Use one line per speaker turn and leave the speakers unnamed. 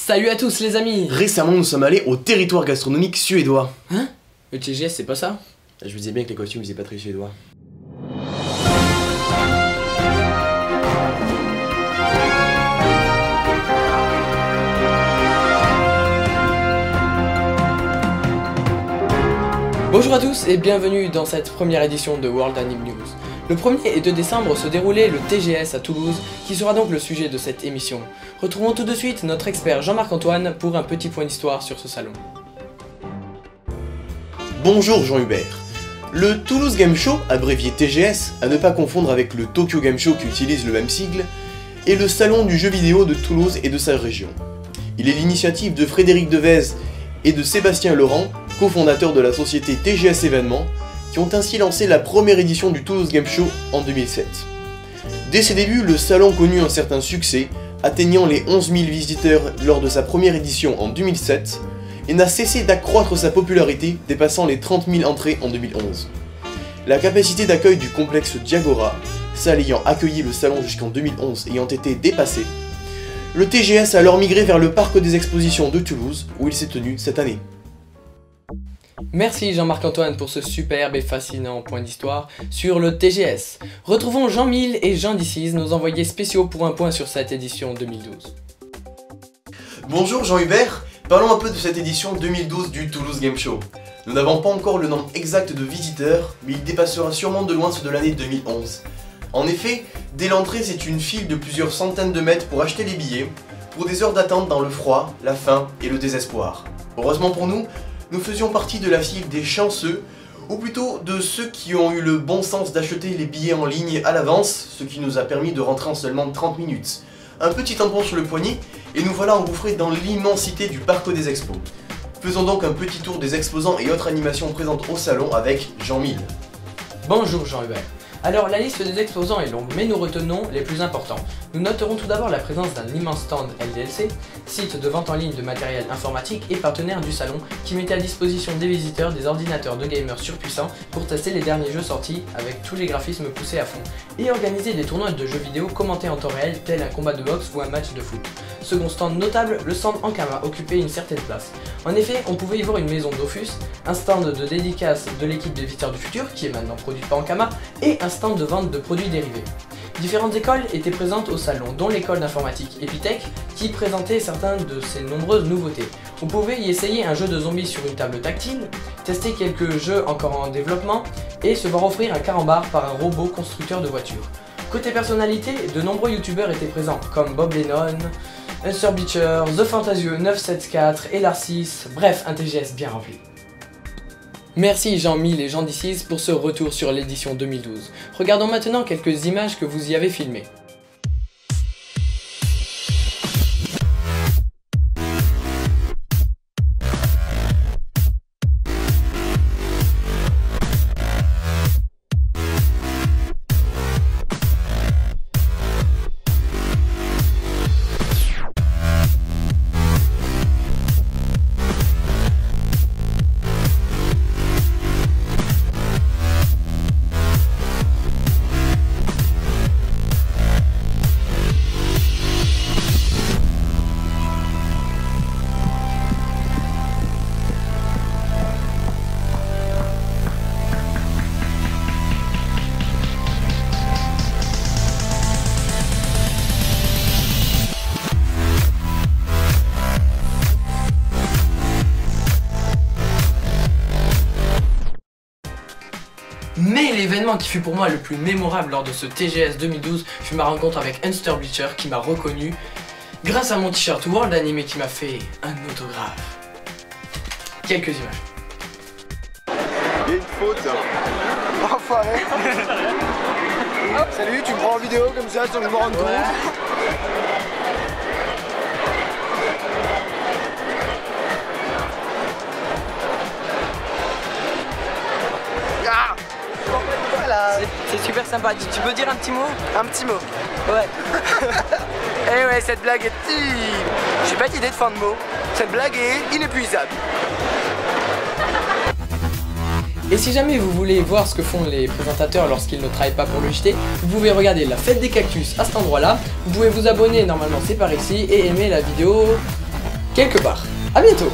Salut à tous les amis.
Récemment nous sommes allés au territoire gastronomique suédois.
Hein? Le TGS c'est pas ça?
Je vous disais bien que les costumes ils étaient pas très suédois.
Bonjour à tous et bienvenue dans cette première édition de World Anime News. Le 1er et 2 décembre se déroulait le TGS à Toulouse, qui sera donc le sujet de cette émission. Retrouvons tout de suite notre expert Jean-Marc Antoine pour un petit point d'histoire sur ce salon.
Bonjour Jean-Hubert. Le Toulouse Game Show, abrévié TGS, à ne pas confondre avec le Tokyo Game Show qui utilise le même sigle, est le salon du jeu vidéo de Toulouse et de sa région. Il est l'initiative de Frédéric Devez et de Sébastien Laurent, cofondateurs de la société TGS Événements, qui ont ainsi lancé la première édition du Toulouse Game Show en 2007. Dès ses débuts, le salon connut un certain succès, atteignant les 11 000 visiteurs lors de sa première édition en 2007, et n'a cessé d'accroître sa popularité, dépassant les 30 000 entrées en 2011. La capacité d'accueil du complexe Diagora, salle ayant accueilli le salon jusqu'en 2011 ayant été dépassée, le TGS a alors migré vers le parc des expositions de Toulouse, où il s'est tenu cette année.
Merci Jean-Marc Antoine pour ce superbe et fascinant point d'histoire sur le TGS. Retrouvons Jean Mille et Jean Dicis, nos envoyés spéciaux pour un point sur cette édition 2012.
Bonjour Jean-Hubert, parlons un peu de cette édition 2012 du Toulouse Game Show. Nous n'avons pas encore le nombre exact de visiteurs, mais il dépassera sûrement de loin ceux de l'année 2011. En effet, dès l'entrée c'est une file de plusieurs centaines de mètres pour acheter les billets, pour des heures d'attente dans le froid, la faim et le désespoir. Heureusement pour nous, nous faisions partie de la file des chanceux, ou plutôt de ceux qui ont eu le bon sens d'acheter les billets en ligne à l'avance, ce qui nous a permis de rentrer en seulement 30 minutes. Un petit tampon sur le poignet, et nous voilà engouffrés dans l'immensité du parc des expos. Faisons donc un petit tour des exposants et autres animations présentes au salon avec Jean Mille.
Bonjour Jean-Hubert. Alors la liste des exposants est longue, mais nous retenons les plus importants. Nous noterons tout d'abord la présence d'un immense stand LDLC, site de vente en ligne de matériel informatique et partenaire du salon, qui mettait à disposition des visiteurs des ordinateurs de gamers surpuissants pour tester les derniers jeux sortis avec tous les graphismes poussés à fond, et organiser des tournois de jeux vidéo commentés en temps réel tel un combat de boxe ou un match de foot. Second stand notable, le stand Ankama occupait une certaine place. En effet, on pouvait y voir une maison Dofus, un stand de dédicace de l'équipe des Visiteurs du Futur, qui est maintenant produite par Ankama, et un stand de vente de produits dérivés. Différentes écoles étaient présentes au salon, dont l'école d'informatique Epitech, qui présentait certaines de ses nombreuses nouveautés. On pouvait y essayer un jeu de zombies sur une table tactile, tester quelques jeux encore en développement, et se voir offrir un carambar par un robot constructeur de voitures. Côté personnalité, de nombreux youtubeurs étaient présents, comme Bob Lennon, Unster Beecher, The Fantasieux 974 et Larcis, bref, un TGS bien rempli. Merci Jean Mille et Jean Dicis pour ce retour sur l'édition 2012. Regardons maintenant quelques images que vous y avez filmées. Mais l'événement qui fut pour moi le plus mémorable lors de ce TGS 2012 fut ma rencontre avec Unster Beecher qui m'a reconnu grâce à mon t-shirt World Anime qui m'a fait un autographe. Quelques images.
Il y a une faute. Enfoiré. Salut, tu me prends en vidéo comme ça sans que je me rende compte.
C'est super sympa. Tu peux dire un petit mot?
Un petit mot.
Ouais.
Eh ouais, cette blague est... J'ai pas d'idée de fin de mot. Cette blague est inépuisable.
Et si jamais vous voulez voir ce que font les présentateurs lorsqu'ils ne travaillent pas pour le JT, vous pouvez regarder la fête des cactus à cet endroit là, vous pouvez vous abonner, normalement c'est par ici, et aimer la vidéo quelque part. À bientôt.